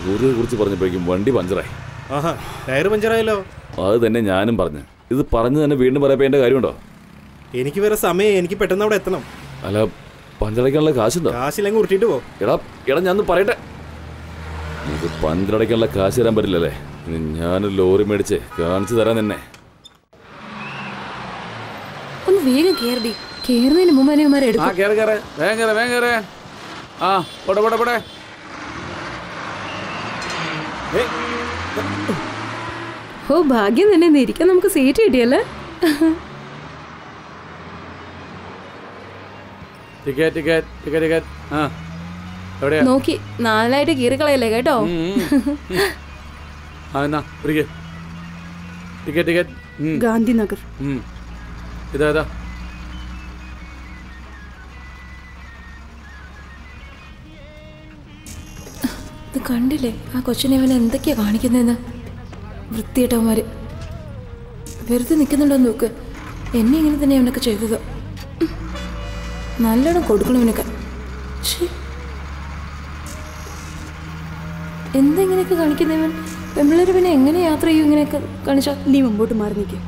ലോറിയെ കുറിച്ച് പറഞ്ഞപ്പോഴേക്കും വണ്ടി പഞ്ചറായി. ആഹാ, ടയർ പഞ്ചറായല്ലോ. അത് തന്നെ ഞാനും പറഞ്ഞു. ഇത് പറഞ്ഞു തന്നെ വീണ്ടും പറയപ്പോ കാര്യമുണ്ടോ? എനിക്ക് വേറെ സമയം, എനിക്ക് പെട്ടെന്ന് അവിടെ എത്തണം. അല്ല, പഞ്ചറടയ്ക്കാനുള്ള കാശുണ്ടോ? കാശില്ലെങ്കിൽ ഉരുട്ടിട്ട് പോ. എടാ ഞാനൊന്ന് പറയട്ടെ. ഇത് പഞ്ചറടയ്ക്കാനുള്ള കാശ് തരാൻ പറ്റില്ലല്ലേ? ഞാനൊരു ലോറി മേടിച്ച് കാണിച്ചു തരാൻ തന്നെ. ഒന്ന് വേഗം കേറി. കേറുന്നതിന് മുമ്പ് ഓ ഭാഗ്യം തന്നെ, ഇരിക്കാൻ നമുക്ക് സീറ്റ് കിട്ടിയല്ലേ. നോക്കി നാലായിട്ട് കീറിക്കളയല്ലേ കേട്ടോ. ഗാന്ധിനഗർ. ഇതാ ഇത് കണ്ടില്ലേ ആ കൊച്ചിനെ അവൻ എന്തൊക്കെയാ കാണിക്കുന്നതെന്ന്. വൃത്തിയിട്ടവന്മാര് വെറുതെ നിൽക്കുന്നുണ്ടോ നോക്ക്. എന്നെ ഇങ്ങനെ തന്നെ അവനൊക്കെ ചെയ്തത്. നല്ലോണം കൊടുക്കണം ഇവനൊക്കെ. എന്താ ഇങ്ങനെയൊക്കെ കാണിക്കുന്നവൻ? പെമ്പിള്ളേര് പിന്നെ എങ്ങനെ യാത്ര ചെയ്യും ഇങ്ങനെയൊക്കെ കാണിച്ചാൽ? നീ മുമ്പോട്ട് മാറി നിൽക്കുക.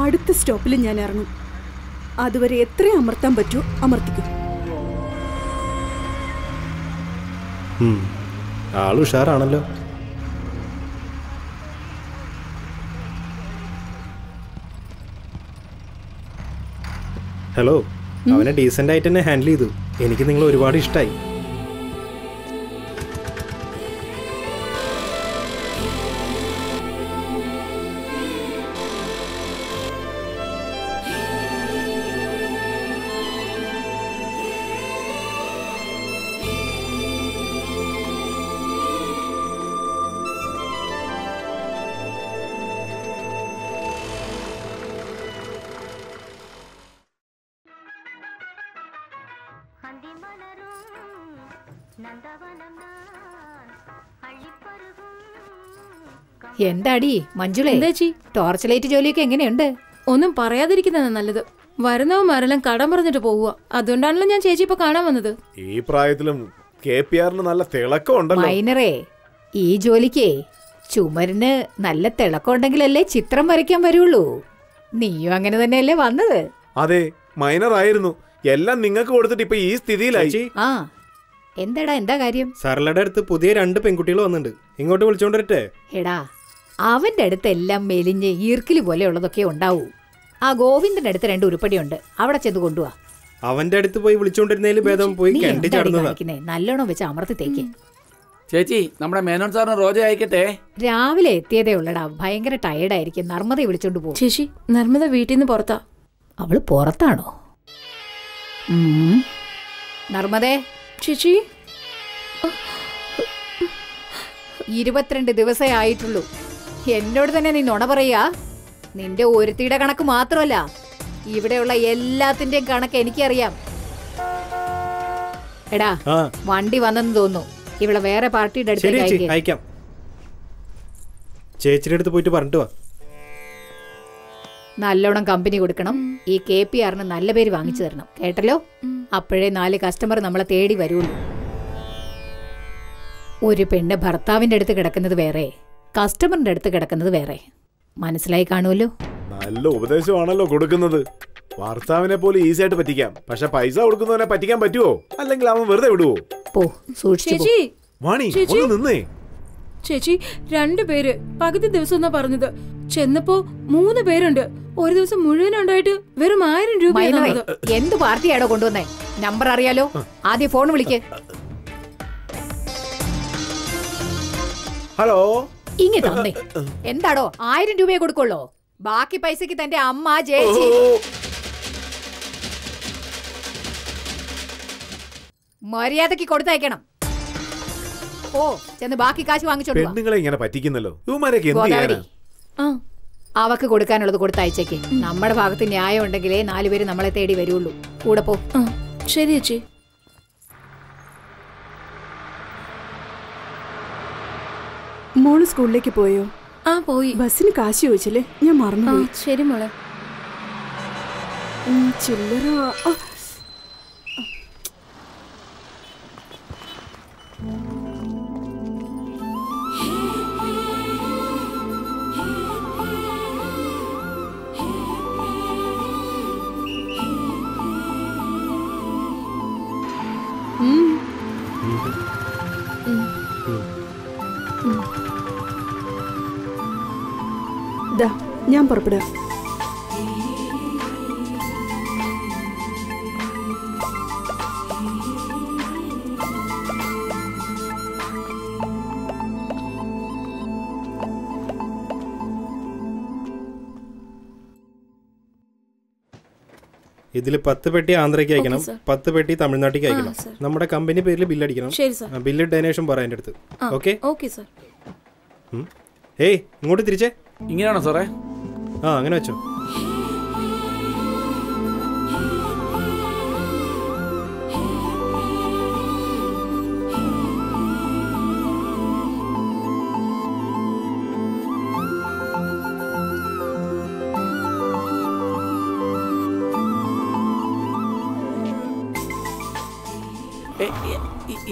അടുത്ത സ്റ്റോപ്പിൽ ഞാൻ ഇറങ്ങും. അതുവരെ എത്ര അമർത്താൻ പറ്റുമോ അമർത്തിക്കും. ആള് ഉഷാറാണല്ലോ. ഹലോ, അവനെ ഡീസന്റ് ആയിട്ട് തന്നെ ഹാൻഡിൽ ചെയ്തു. എനിക്ക് നിങ്ങൾ ഒരുപാട് ഇഷ്ടമായി. എന്താടി മഞ്ജുളേ, ടോർച്ച് ലൈറ്റ് ജോലിയൊക്കെ എങ്ങനെയുണ്ട്? ഒന്നും പറയാതിരിക്കുന്നതാണ് നല്ലത്. വരുന്നവന്മാരെല്ലാം കടം പറഞ്ഞിട്ട് പോവുക. അതുകൊണ്ടാണല്ലോ ഞാൻ ചേച്ചി ഇപ്പൊ കാണാൻ വന്നത്. ഈ പ്രായത്തിലും നല്ല തിളക്കം ഉണ്ടല്ലോ. മൈനറേ, ഈ ജോലിക്കേ ചുമരിന് നല്ല തിളക്കം ഉണ്ടെങ്കിലല്ലേ ചിത്രം വരയ്ക്കാൻ വരുള്ളൂ. നീയും അങ്ങനെ തന്നെയല്ലേ വന്നത്? അതെ, മൈനർ ആയിരുന്നു. എല്ലാം നിങ്ങൾക്ക് കൊടുത്തിട്ട് ഇപ്പൊ ഈ സ്ഥിതിയിലായി. ആ, എന്താടാ, എന്താ കാര്യം? സരളയുടെ അടുത്ത് പുതിയ 2 പെൺകുട്ടികൾ വന്നിട്ടുണ്ട്. ഇങ്ങോട്ട് വിളിച്ചോണ്ടിരട്ടെ? എടാ, അവന്റെ അടുത്ത് എല്ലാം മെലിഞ്ഞ് ഈർക്കിലി പോലെയുള്ളതൊക്കെ ഉണ്ടാവൂ. ആ ഗോവിന്ദന്റെ അടുത്ത് 2 ഉരുപ്പടിയുണ്ട്, അവിടെ ചെന്ന് കൊണ്ടുപോവാ. അവന്റെ അടുത്ത് പോയി വിളിച്ചോണ്ടിരുന്നതിൽ ഭേദം പോയി കണ്ടി ചടന്നതാ. നല്ലോണം വെച്ച് അമർത്തി തേക്ക്. ചേച്ചി, നമ്മുടെ മേനോൻ സാറിന് റോജ അയക്കട്ടെ? രാവിലെ എത്തിയതേ ഉള്ളടാ, ഭയങ്കര ടയർഡായിരിക്കും. നർമ്മദയെ വിളിച്ചോണ്ട് പോകും. ചേച്ചി, നർമ്മദ വീട്ടിൽ നിന്ന് പുറത്താ. അവള് പുറത്താണോ? നർമ്മദേ ചേച്ചി, 22 ദിവസമേ ആയിട്ടുള്ളൂ. എന്നോട് തന്നെ നീ നുണ പറയാ? നിന്റെ ഒരുത്തിയുടെ കണക്ക് മാത്രമല്ല, ഇവിടെയുള്ള എല്ലാത്തിന്റെയും കണക്ക് എനിക്കറിയാം. എടാ, വണ്ടി വന്നെന്ന് തോന്നുന്നു. ഇവിടെ വേറെ പാർട്ടിയുടെ അടുത്ത് അയക്കാം. ചേച്ചിയുടെ അടുത്ത് പോയിട്ട് പറഞ്ഞിട്ട് വാ. നല്ലോണം കമ്പനി കൊടുക്കണം. ഈ KPR നല്ല പേര് വാങ്ങിച്ചു തരണം, കേട്ടല്ലോ? അപ്പോഴേ 4 കസ്റ്റമർ നമ്മളെ തേടി വരുള്ളൂ. ഒരു പെണ്ണ് ഭർത്താവിന്റെ അടുത്ത് കിടക്കുന്നത് വേറെ, കസ്റ്റമറിന്റെ അടുത്ത് കിടക്കുന്നത് വേറെ. മനസ്സിലായി കാണുമല്ലോ? നല്ല ഉപദേശമാണല്ലോ കൊടുക്കുന്നത്. ഭർത്താവിനെ പോലെ ഈസി ആയിട്ട് പറ്റിക്കാം, പക്ഷെ പൈസ കൊടുക്കുന്നവനെ പറ്റിക്കാൻ പറ്റുമോ? അല്ലെങ്കിൽ അവൻ വെറുതെ വിടുവോ? പോ, സൂക്ഷിച്ചു. വാണി, ഒന്ന് നിന്നേ. ചേച്ചി, 2 പേര് പകുതി ദിവസം എന്നാ പറഞ്ഞത്. ചെന്നപ്പോ 3 പേരുണ്ട്. ഒരു ദിവസം മുഴുവൻ ഉണ്ടായിട്ട് വെറും 1000 രൂപ. മൈനറെ, എന്ത് പാർട്ടിയാണോ കൊണ്ടുവന്നേ? നമ്പർ അറിയാലോ, ആദ്യം ഫോൺ വിളിക്ക്. ഹലോ, ഇങ്ങ തന്നെ. എന്താടോ 1000 രൂപയെ കൊടുക്കുള്ളൂ? ബാക്കി പൈസക്ക് തന്റെ അമ്മ ചേച്ചി മര്യാദക്ക് കൊടുത്തയക്കണം. ഓ, ചെന്ന് ബാക്കി കാശ് വാങ്ങിച്ചോളൂ. പെണ്ണുങ്ങളെ ഇങ്ങനെ പറ്റിക്കുന്നല്ലോ. ഇവന്മാരൊക്കെ എന്ത് ചെയ്യാനാ? അവക്ക് കൊടുക്കാനുള്ളത് കൊടുത്തയച്ചേക്ക്. നമ്മുടെ ഭാഗത്ത് ന്യായം ഉണ്ടെങ്കിലേ 4 പേര് നമ്മളെ തേടി വരുള്ളൂ. കൂടെ പോ. ശരി ചേച്ചി. മോള് സ്കൂളിലേക്ക് പോയോ? പോയി. ബസ്സിന് കാശ് ചോദിച്ചില്ലേ? ഞാൻ മറന്നുപോയി. ശരി മോളെ. ചില്ലറ ഞാൻ പുറപ്പെടാം. ഇതിൽ 10 പെട്ടി ആന്ധ്രയ്ക്ക് അയക്കണം, 10 പെട്ടി തമിഴ്നാട്ടിലേക്ക് അയക്കണം. നമ്മുടെ കമ്പനി പേരിൽ ബില്ലടിക്കണം. ബില്ല് ഡൊനേഷൻ പറ എൻ്റെ അടുത്ത്. ഓക്കെ? Okay sir. ഏയ്, ഇങ്ങോട്ട് തിരിച്ചേ. ഇങ്ങനെയാണോ സാറേ? അങ്ങനെ വെച്ചോ.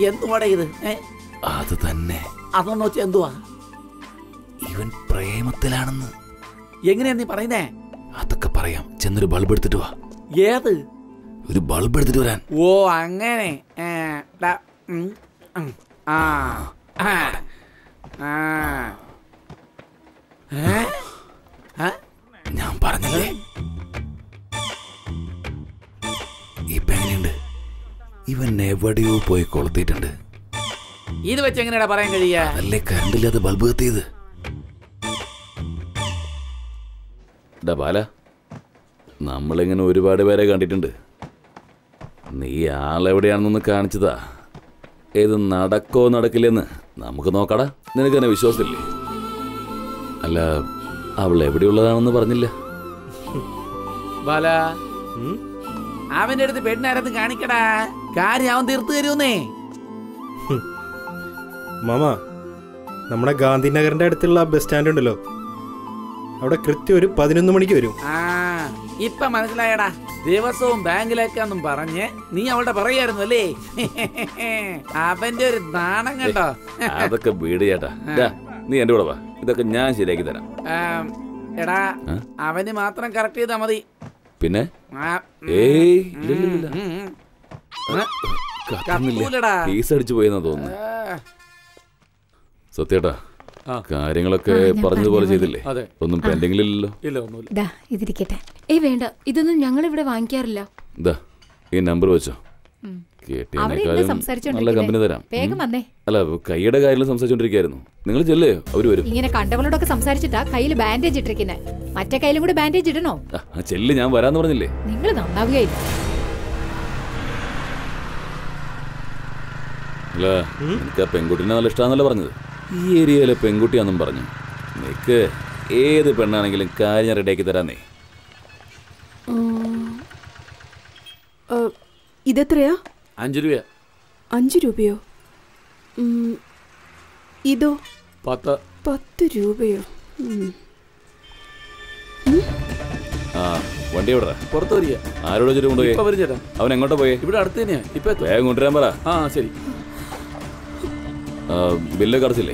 എന്തുവാടേ ഇത്? അത് തന്നെ. അതൊന്നു വെച്ചാ എന്തുവാ? ഇവൻ പ്രേമത്തിലാണെന്ന്. എങ്ങനെയാ നീ പറയുന്നേ? അതൊക്കെ പറയാം. ചെന്നൊരു ബൾബ് എടുത്തിട്ട് വാ. ഏത്? ഒരു ബൾബ് എടുത്തിട്ട് വരാൻ. ഓ അങ്ങനെ. ഞാൻ പറഞ്ഞില്ലേ, ഇപ്പൊ എങ്ങനെയുണ്ട്? ഇവൻ എവിടെയോ പോയി കൊളുത്തിട്ടുണ്ട്. ഇത് വെച്ച് എങ്ങനെയാ പറയാൻ കഴിയാ? അല്ലേ കറണ്ടില്ലാതെ ബൾബ് കത്തിയത്. ബാല, നമ്മളിങ്ങനെ ഒരുപാട് പേരെ കണ്ടിട്ടുണ്ട്. നീ ആളെവിടെയാണെന്നൊന്ന് കാണിച്ചതാ. ഏത് നടക്കോ നടക്കില്ലെന്ന് നമുക്ക് നോക്കടാ. നിനക്ക് തന്നെ വിശ്വാസമില്ലേ? അല്ല, അവൾ എവിടെയുള്ളതാണെന്ന് പറഞ്ഞില്ല. ബാല, അവന്റെ അടുത്ത് പെണ്ണാരത്ത് കാണിക്കടാ. കാര്യം അവൻ തീർത്തു തരുന്നേ. മാമ, നമ്മുടെ ഗാന്ധിനഗറിന്റെ അടുത്തുള്ള ബസ് സ്റ്റാൻഡ് ഉണ്ടല്ലോ, അവിടെ കൃത്യം ഒരു 11 മണിക്ക് വരും. ഇപ്പൊ മനസ്സിലായടാ. ദിവസവും ബാങ്കിലേക്കാന്നും പറഞ്ഞ് നീ അവളുടെ പറയായിരുന്നു അല്ലേ? അവന്റെ ഒരു നാണം കണ്ടോ? അതൊക്കെ വീട് ചേട്ടാ. നീ എന്റെ കൂടെ വാ, ഇതൊക്കെ ഞാൻ ശരിയാക്കി തരാം. എടാ, അവന് മാത്രം കറക്റ്റ് ചെയ്താ മതി. പിന്നെ ഫീസ് അടിച്ചു പോയെന്നാ തോന്നുന്നു. സത്യേട്ടാ, കാര്യങ്ങളൊക്കെ പറഞ്ഞതുപോലെ ചെയ്തില്ലേ? ഒന്നും പെൻഡിങ്ങിലില്ലല്ലോ? ഇതിരിക്കട്ടെ. വേണ്ട, ഇതൊന്നും ഞങ്ങൾ ഇവിടെ വാങ്ങിക്കാറില്ല. ഈ നമ്പർ വെച്ചോ. നല്ല കമ്പനി തരാം. അല്ല, കൈയുടെ കാര്യം സംസാരിച്ചോണ്ടിരിക്കായിരുന്നു. നിങ്ങൾ ചെല്ലേ, അവര് വരും. ഇങ്ങനെ കണ്ടവളോടൊക്കെ സംസാരിച്ചിട്ടാ കയ്യിൽ ബാൻഡേജ് ഇട്ടിരിക്കുന്നേ. മറ്റേ കയ്യിലും കൂടി ബാൻഡേജ് ഇടണോ? ചെല്ല്, ഞാൻ വരാന്ന് പറഞ്ഞില്ലേ? നിങ്ങൾ നന്നാവുകയില്ല. അല്ല, എനിക്ക് ആ പെൺകുട്ടീനെ നല്ല ഇഷ്ടമാണെന്നല്ലേ പറഞ്ഞത്? ഈ ഏരിയയിലെ പെൺകുട്ടിയാണെന്നും പറഞ്ഞു. നിനക്ക് ഏത് പെണ്ണാണെങ്കിലും കാര്യം ഞാൻ റെഡിയാക്കി തരാന്നേ. ഇതെത്രയാ? 5 രൂപ. 5 രൂപയോ? ഇതോ? 10 രൂപയോ? വണ്ടി എവിടെ? പുറത്ത് വരിക. ആരോട് വെച്ചിട്ട് കൊണ്ടുപോയി? അവൻ എങ്ങോട്ടാ പോയി? ഇവിടെ അടുത്ത് തന്നെയാ. ഇപ്പൊ വേഗം കൊണ്ടുവരാൻ പറ. ശരി. ബില്ല് കടച്ചില്ലേ?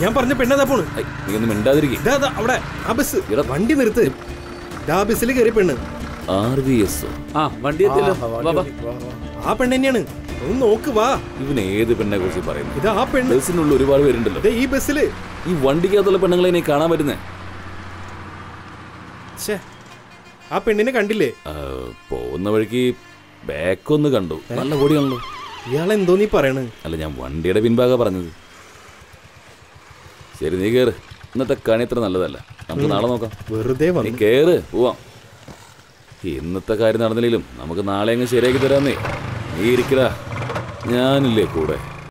ഞാൻ പറഞ്ഞ പെണ്ണതാ പോണ്. നീ ഒന്നും മിണ്ടാതിരിക്കും. അവിടെ ആ ബസ്, വണ്ടി നിർത്ത്. ആ ബസ്സിൽ കയറി പെണ്ണ്. RVS. വണ്ടി ആ പെണ്ണ് തന്നെയാണ്. ഒന്ന് നോക്ക് വാ. ഇവൻ ഏത് പെണ്ണെ കുറിച്ച് പറയുന്നു? ഇത് ആ പെണ്ണ്. ബസ്സിനുള്ള ഒരുപാട് പേരുണ്ടല്ലോ. ഈ ബസ്സില് ഈ വണ്ടിക്കകത്തുള്ള പെണ്ണുങ്ങളെ ഇനി കാണാൻ പറ്റുന്നേ. ആ പെണ്ണിനെ കണ്ടില്ലേ? പോകുന്ന വഴിക്ക് ബാക്കൊന്ന് കണ്ടു. നല്ല ഓടിയാണല്ലോ. ഇയാളെന്തോ നീ പറയണ്? അല്ല, ഞാൻ വണ്ടിയുടെ പിൻഭാഗം പറഞ്ഞത്. ശരി, നീ കേറ്. ഇന്നത്തെ കണി അത്ര നല്ലതല്ല, നമുക്ക് നാളെ നോക്കാം. വെറുതെ നീ കേറ്, പോവാം. ഇന്നത്തെ കാര്യം നടന്നില്ലെങ്കിലും നമുക്ക് നാളെ അങ്ങ് ശരിയാക്കി തരാന്നേ. നീ ഇരിക്കടാ, ഞാനില്ലേ കൂടെ.